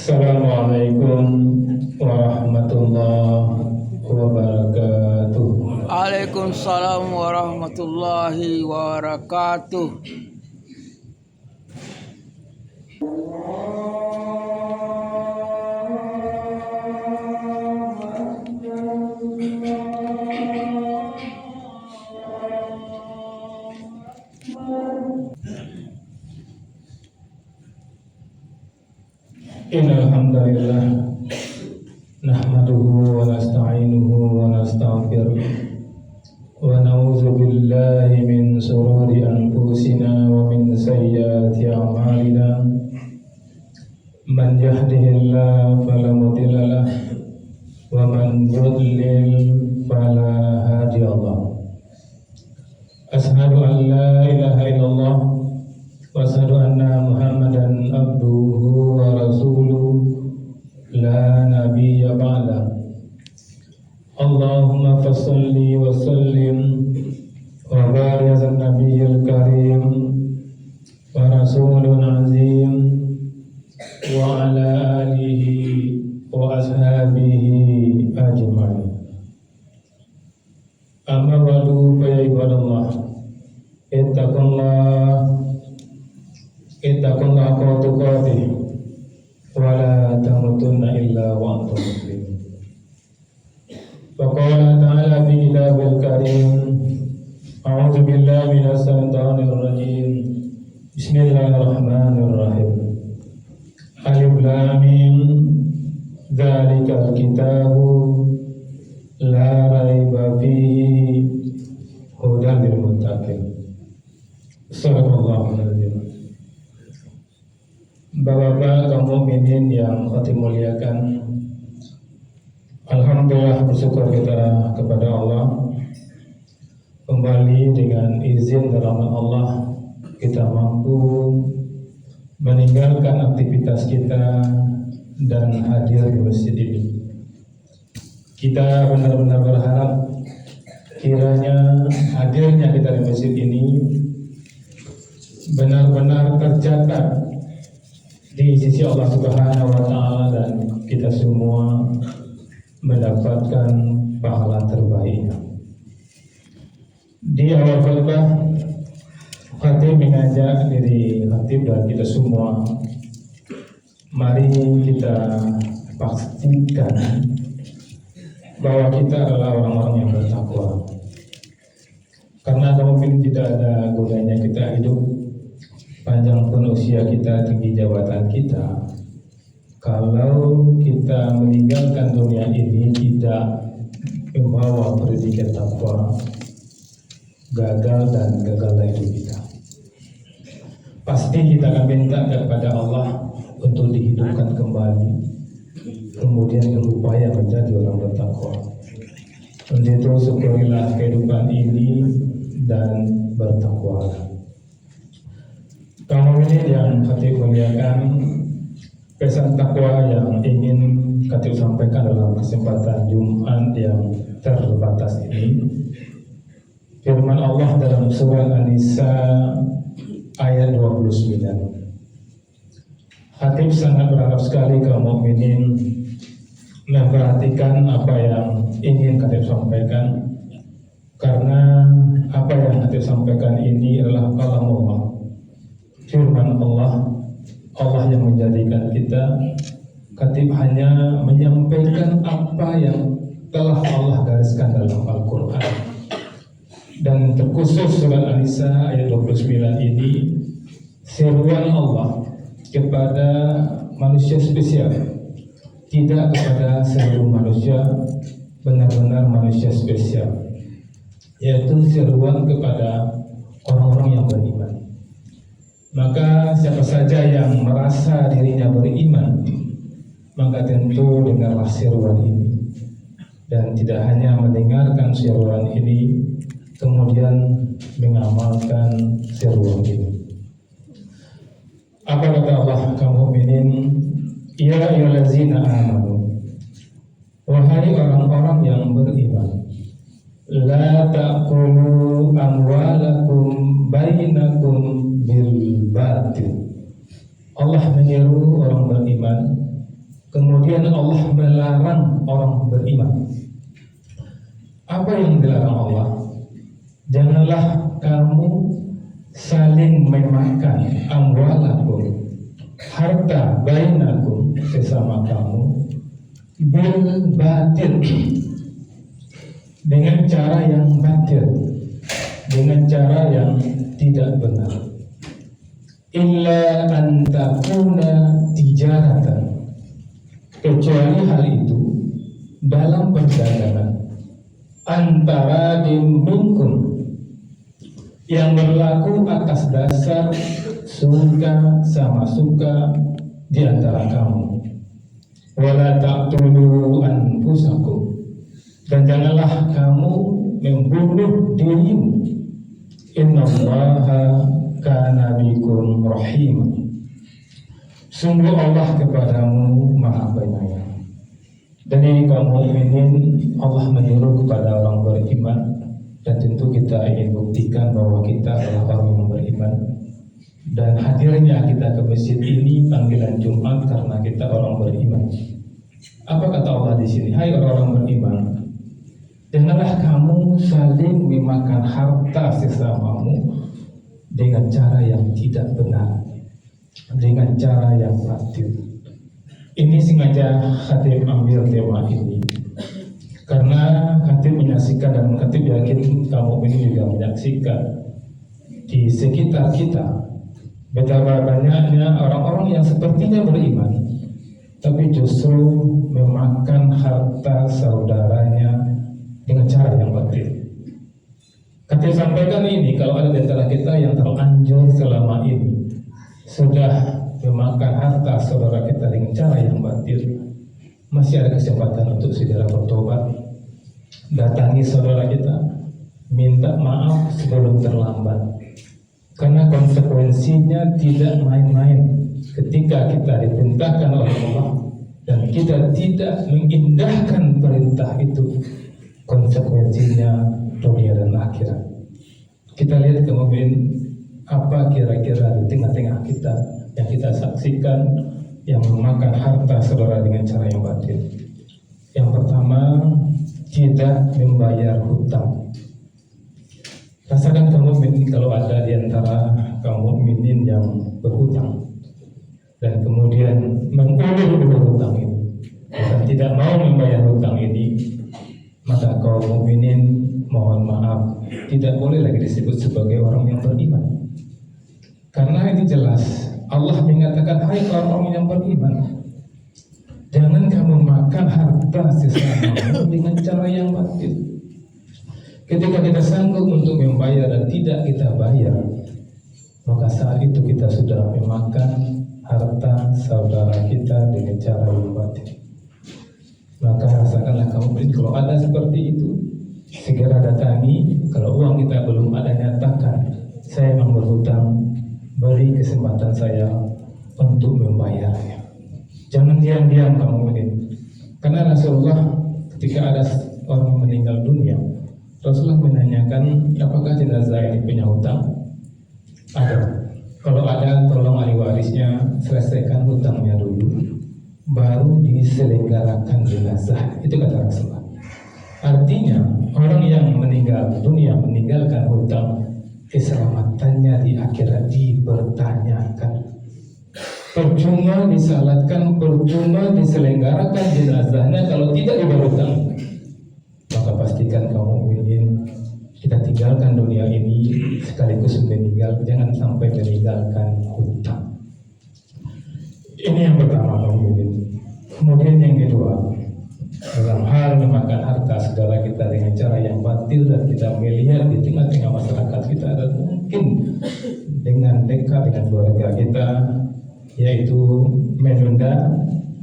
Assalamualaikum warahmatullahi wabarakatuh. Waalaikumsalam warahmatullahi wabarakatuh. Innal hamdalillah nahmaduhu wa nasta'inuhu wa nastaghfiruh wa na'udzu billahi min shururi anfusina wa min sayyiati a'malina. Man yahdihillahu fala mudilla lahu wa man yudlil fala hadiya lahu. Ashhadu an la ilaha illallah wa ashhadu anna Muhammadan abduhu wa rasuluh la nabiyya ba'da. Allahumma fassalli wa sallim wa barik ala nabiyyil karim wa rasulun azim wa ala alihi wa ashabihi ajma'in. Amma ba'du, fa ya ibadallah, ittaqullah haqqa tuqatih wa la tamutunna illa wa antum muslimun. Wa qala ta'ala fi kitabil karim, a'udzu billahi minas shaitanir rajim. Bismillahirrahmanirrahim. Alif lam mim, dzalikal kitabu la raiba fihi hudan lil muttaqin. Sallallahu alaihi wasallam. Bapak-bapak kaum mukminin yang kami muliakan, alhamdulillah, bersyukur kita kepada Allah. Kembali dengan izin dan rahmat Allah, kita mampu meninggalkan aktivitas kita dan hadir di masjid ini. Kita benar-benar berharap kiranya hadirnya kita di masjid ini benar-benar tercatat di sisi Allah Subhanahu wa Ta'ala, dan kita semua mendapatkan pahala terbaik. Di awal khutbah, khatib mengajak diri khatib dan kita semua, mari kita pastikan bahwa kita adalah orang-orang yang bertakwa. Karena mungkin tidak ada gunanya kita hidup panjang pun usia kita, tinggi jabatan kita, kalau kita meninggalkan dunia ini tidak membawa pendidikan takwa, gagal dan gagallah hidup kita. Pasti kita akan minta kepada Allah untuk dihidupkan kembali, kemudian berupaya menjadi orang bertakwa. Untuk itu syukurilah kehidupan ini dan bertakwalah. Kaum ini yang khatib muliakan, pesan takwa yang ingin khatib sampaikan dalam kesempatan Jumat yang terbatas ini, firman Allah dalam surah An-Nisa ayat 29. Khatib sangat berharap sekali kaum mukminin memperhatikan apa yang ingin khatib sampaikan, karena apa yang khatib sampaikan ini adalah kalam Allah, firman Allah. Allah yang menjadikan kita, khatib hanya menyampaikan apa yang telah Allah gariskan dalam Al-Quran. Dan terkhusus surat An-Nisa ayat 29 ini seruan Allah kepada manusia spesial, tidak kepada seluruh manusia, benar-benar manusia spesial, yaitu seruan kepada orang-orang yang beriman. Maka siapa saja yang merasa dirinya beriman, maka tentu dengarlah seruan ini, dan tidak hanya mendengarkan seruan ini kemudian mengamalkan seruan ini. Apa kata Allah, kaum mukminin? Ya ayyuhallazina amanu, wahai orang-orang yang beriman, la ta'kulu amwalakum bainakum bil batil. Allah menyeru orang beriman Kemudian Allah melarang orang beriman. Apa yang dilarang Allah? Janganlah kamu saling memakan amwalakum, harta bainakum, sesama kamu, bil batil, dengan cara yang batil, dengan cara yang tidak benar. Illa an takuna tijaratan, kecuali hal itu dalam perdagangan antara minkum, yang berlaku atas dasar suka sama suka di antara kamu. Wala taqtulu anfusakum, dan janganlah kamu membunuh dirimu. Innallaha kana bikum rahim, sungguh Allah kepadamu maha penyayang. Dari kaum mukminin Allah menyuruh kepada orang beriman, dan tentu kita ingin buktikan bahwa kita adalah orang yang beriman. Dan hadirnya kita ke masjid ini panggilan Jumat karena kita orang beriman. Apa kata Allah di sini? Hai orang-orang beriman, janganlah kamu saling memakan harta sesamamu dengan cara yang tidak benar, dengan cara yang batil. Ini sengaja Khatib ambil tema ini karena Khatib menyaksikan, dan Khatib yakin kamu ini juga menyaksikan di sekitar kita betapa banyaknya orang-orang yang sepertinya beriman tapi justru memakan harta saudaranya dengan cara yang batil. Khatib sampaikan ini, kalau ada di antara kita yang terlanjur selama ini sudah memakan harta saudara kita dengan cara yang batil, masih ada kesempatan untuk segera bertobat. Datangi saudara kita, minta maaf sebelum terlambat, karena konsekuensinya tidak main-main. Ketika kita diperintahkan oleh Allah dan kita tidak mengindahkan perintah itu, konsekuensinya dunia dan akhirat. Kita lihat kemudian apa kira-kira di tengah-tengah kita yang kita saksikan yang memakan harta saudara dengan cara yang batil. Yang pertama, tidak membayar hutang. Rasakan kaum mukminin kalau ada di antara kaum mukminin yang berhutang dan kemudian mengulur-ulur hutang ini dan tidak mau membayar hutang ini, maka kaum mukminin mohon maaf tidak boleh lagi disebut sebagai orang yang beriman. Karena ini jelas Allah mengatakan, hai orang-orang yang beriman, jangan kamu makan harta sesamamu dengan cara yang batil. Ketika kita sanggup untuk membayar dan tidak kita bayar, maka saat itu kita sudah memakan harta saudara kita dengan cara yang batil. Maka rasakanlah kamu, kalau ada seperti itu, segera datangi. Kalau uang kita belum ada, nyatakan, saya memang berhutang, beri kesempatan saya untuk membayarnya. Jangan diam-diam kamu ini. Karena Rasulullah ketika ada orang meninggal dunia, Rasulullah menanyakan, apakah jenazah ini punya hutang? Ada. Kalau ada, tolong ahli warisnya selesaikan hutangnya dulu, baru diselenggarakan jenazah. Itu kata Rasulullah. Artinya orang yang meninggal dunia meninggalkan hutang, keselamatannya di akhirat dipertanyakan. Percuma disalatkan, percuma diselenggarakan jenazahnya kalau tidak diberhutang. Maka pastikan kamu ingin kita tinggalkan dunia ini sekaligus meninggal, jangan sampai meninggalkan hutang. Ini yang pertama kamu ingin. Kemudian yang kedua, dalam hal memakan harta saudara kita dengan cara yang batil dan kita melihat di tengah-tengah masyarakat kita, dan mungkin dengan dekat dengan keluarga kita, yaitu menunda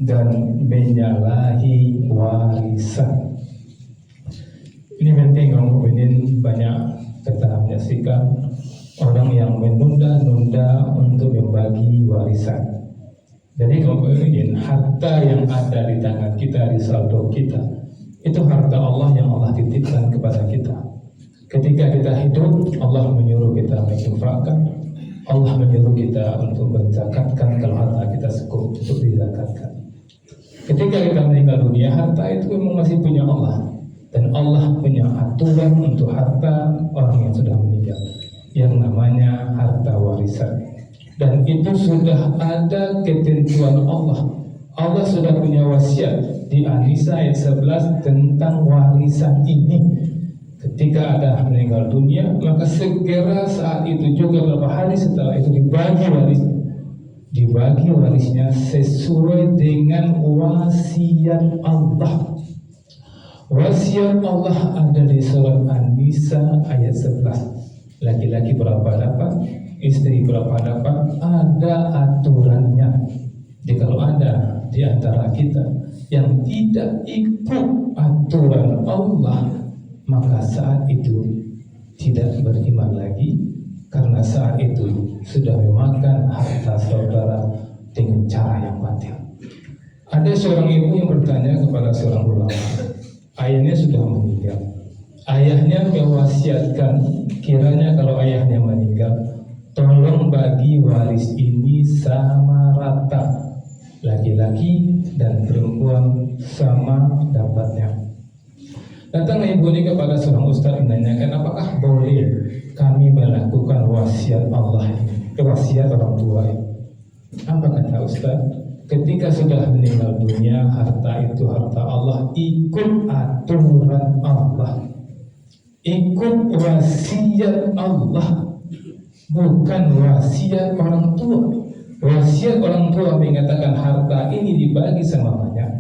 dan menyalahi warisan. Ini penting kamu mukminin, banyak kita menyaksikan orang yang menunda-nunda untuk membagi warisan. Jadi kamu mukminin, harta yang ada di tangan kita, di saldo kita, itu harta Allah yang Allah titipkan kepada kita. Ketika kita hidup, Allah menyuruh kita menginfakkan, Allah menyuruh kita untuk menzakatkan kalau harta kita cukup untuk dizakatkan. Ketika kita meninggal dunia, harta itu memang masih punya Allah, dan Allah punya aturan untuk harta orang yang sudah meninggal, yang namanya harta warisan. Dan itu sudah ada ketentuan Allah. Allah sudah punya wasiat di An-Nisa ayat 11 tentang warisan ini. Ketika ada meninggal dunia, maka segera saat itu juga beberapa hari setelah itu dibagi warisnya sesuai dengan wasiat Allah. Wasiat Allah ada di surat An-Nisa ayat 11. Laki-laki berapa dapat, istri berapa dapat, ada aturannya. Jadi kalau ada di antara kita yang tidak ikut aturan Allah, maka saat itu tidak beriman lagi, karena saat itu sudah memakan harta saudara dengan cara yang batil. Ada seorang ibu yang bertanya kepada seorang ulama, ayahnya sudah meninggal, ayahnya mewasiatkan kiranya kalau ayahnya meninggal, tolong bagi waris ini sama rata, laki-laki dan perempuan sama dapatnya. Datang ibu ini kepada seorang ustaz menanyakan, apakah boleh kami melakukan wasiat Allah ini, wasiat orang tua ini? Apa kata ustaz? Ketika sudah meninggal dunia, harta itu harta Allah, ikut aturan Allah, ikut wasiat Allah, bukan wasiat orang tua. Wasiat orang tua mengatakan harta ini dibagi sama banyak,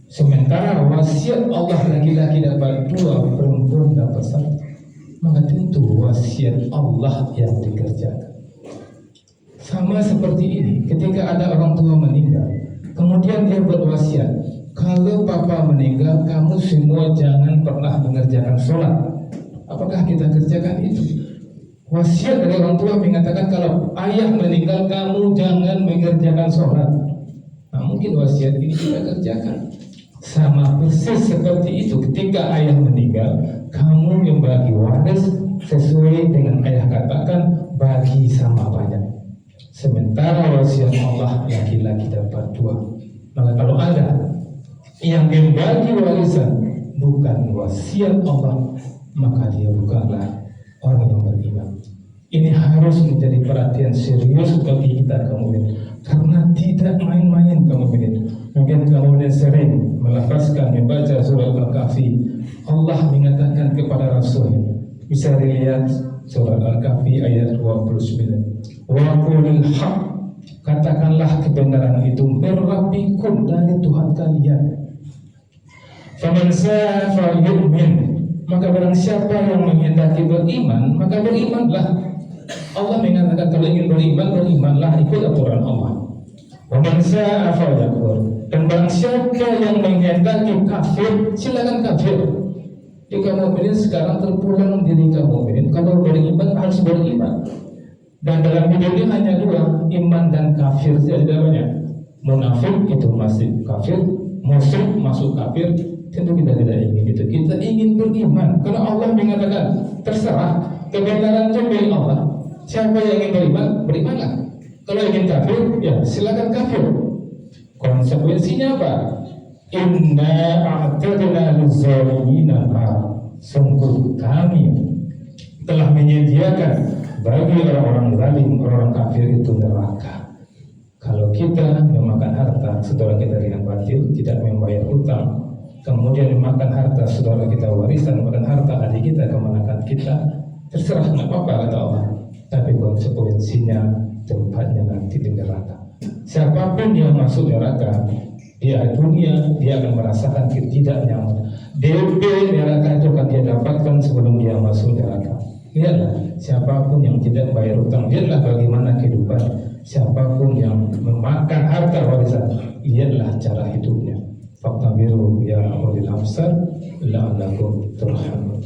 sementara wasiat Allah laki-laki dapat 2, perempuan dapat 1. Maka tentu wasiat Allah yang dikerjakan. Sama seperti ini, ketika ada orang tua meninggal, kemudian dia berwasiat, kalau papa meninggal, kamu semua jangan pernah mengerjakan sholat. Apakah kita kerjakan itu? Wasiat dari orang tua mengatakan kalau ayah meninggal, kamu jangan mengerjakan sholat. Nah, mungkin wasiat ini kita kerjakan. Sama persis seperti itu, ketika ayah meninggal, kamu membagi waris sesuai dengan ayah katakan, bagi sama banyak. Sementara wasiat Allah laki-laki dapat 2. Maka kalau ada yang membagi warisan bukan wasiat Allah, maka dia bukanlah orang yang beriman. Ini harus menjadi perhatian serius bagi kita kaum mukminin, karena tidak main-main kaum mukminin. Mungkin kaum mukminin sering melafazkan membaca surat Al-Kahfi. Allah mengatakan kepada Rasulnya, bisa dilihat surat Al-Kahfi ayat 29. Wa qulil haq, katakanlah kebenaran itu min rabbikum, dari Tuhan kalian. Faman sha'a falyu'min, maka barang siapa yang menghendaki beriman, maka berimanlah. Allah mengatakan kalau ingin beriman, berimanlah, ikut aturan Allah. Wa man sha'a falyakfur, dan barang siapa yang menghendaki kafir, silakan kafir. Jadi kaum mukminin sekarang terpulang diri kaum mukminin, kalau beriman harus beriman. Dan dalam hidup ini hanya 2, iman dan kafir saja banyak. Munafik itu masih kafir, musyrik masuk kafir. Tentu kita tidak ingin itu. Kita ingin beriman. Karena Allah mengatakan, terserah, kebenaran itu milik Allah. Siapa yang ingin beriman, berimanlah. Kalau ingin kafir, ya silakan kafir. Konsekuensinya apa? Inna a'tadna liz-zalimina, sungguh kami telah menyediakan bagi orang-orang zalim, orang kafir itu neraka. Kalau kita memakan harta saudara kita dengan batil, tidak membayar hutang, kemudian memakan harta saudara kita warisan, makan harta adik kita, kemenakan kita, terserah, nggak apa-apa kata Allah. Tapi konsekuensinya tempatnya nanti di neraka. Siapapun yang masuk neraka, dia dunia dia akan merasakan ketidaknyamanan. DP neraka itu akan dia dapatkan sebelum dia masuk neraka. Lihatlah, siapapun yang tidak bayar hutang, lihatlah bagaimana kehidupan. Siapapun yang memakan harta warisan, lihatlah cara hidupnya. Faqtabiru ya ulil absar la'allakum turhamun.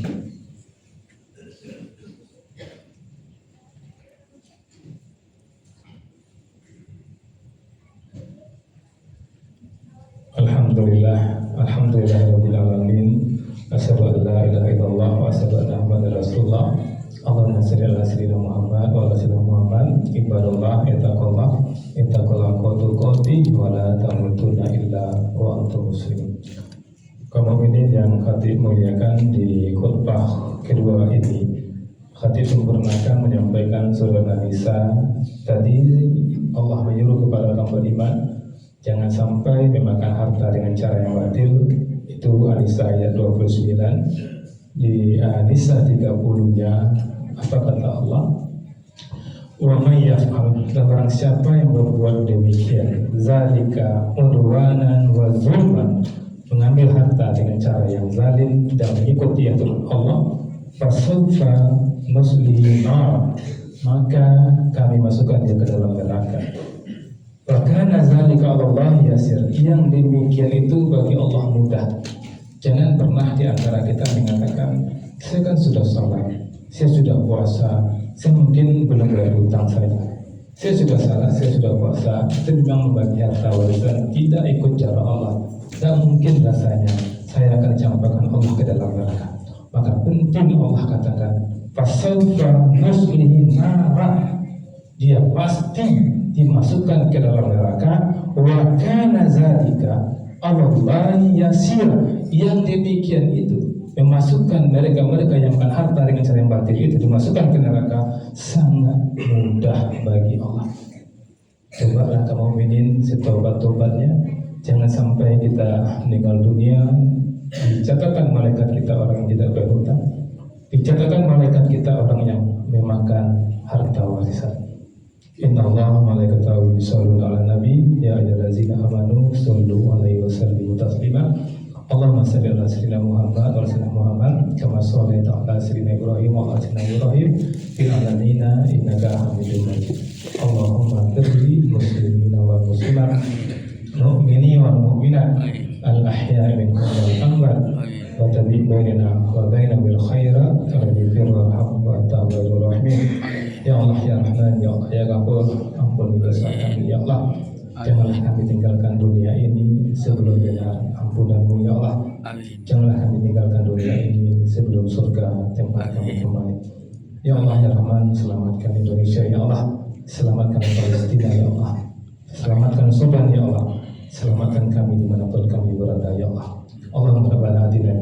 Alhamdulillahirabbil alamin. Asyhadu an la ilaha illallah wa asyhadu anna Muhammadar Rasulullah. Allahumma shalli ala sayyidina Muhammad wa ala sayyidina Muhammad. Ibadallah ittaqullah qatu qati wa la tamutunna illa wa antum Kaum mukminin yang khatib muliakan, di khutbah kedua ini khatib sempurnakan menyampaikan surah An-Nisa. Tadi Allah menyuruh kepada kaum beriman jangan sampai memakan harta dengan cara yang batil. Itu An-Nisa ayat 29. Di An-Nisa 30-nya apa kata Allah? Wa may yaf'al, barang siapa yang berbuat demikian, zalika udwanan wa zulman, mengambil harta dengan cara yang zalim dan mengikuti aturan Allah, fasawfa nuslihi nar, maka kami masukkan dia ke dalam neraka. Wa kana zalika 'ala Allah yasir, yang demikian itu bagi Allah mudah. Jangan pernah di antara kita mengatakan, saya kan sudah sholat, saya sudah puasa, saya mungkin belum bayar hutang saja, saya sudah salat, saya sudah puasa, saya memang membagi harta warisan, tidak ikut cara Allah. Dan mungkin rasanya saya akan campakkan Allah ke dalam neraka. Maka penting Allah katakan, fasawfa nuslihi nara, dia pasti dimasukkan ke dalam neraka. Wa kana zalika 'ala Allah yasir, yang demikian itu memasukkan mereka yang makan harta dengan cara yang batil itu dimasukkan ke neraka sangat mudah bagi Allah. Cobalah kaum mukminin setobat-tobatnya, jangan sampai kita meninggal dunia dicatatkan malaikat kita orang yang tidak berhutang, dicatatkan malaikat kita orang yang memakan harta warisan. Inna Allah malaikatahu yusholluna 'alan nabi ya ayyuhallazina amanu shollu 'alaihi wa sallimu taslima. Allahumma shalli ala sayyidina Muhammad wa ala Muhammad kama shallaita ala sayyidina Ibrahim wa ala sayyidina Ibrahim fil alamin innaka Hamidum Majid. Allahumma ighfir muslimina wal muslimat, mu'mini wal mu'minat, al ahya'i minhum wal amwat, wa tabi' bainana wa bainahum bil khairat alladhi firra haqq wa ta'awwadu rahimin. Ya Allah ya Rahman ya Allah ya Ghafur, ampun dosa kami ya Allah. Janganlah kami tinggalkan dunia ini sebelum dengar ampunan-Mu ya Allah. Janganlah kami tinggalkan dunia ini sebelum surga tempat kami kembali. Ya Allah ya Rahman, selamatkan Indonesia ya Allah, selamatkan Palestina ya Allah, selamatkan Sudan ya Allah, selamatkan kami dimanapun kami berada ya Allah. Allahumma rabbana atina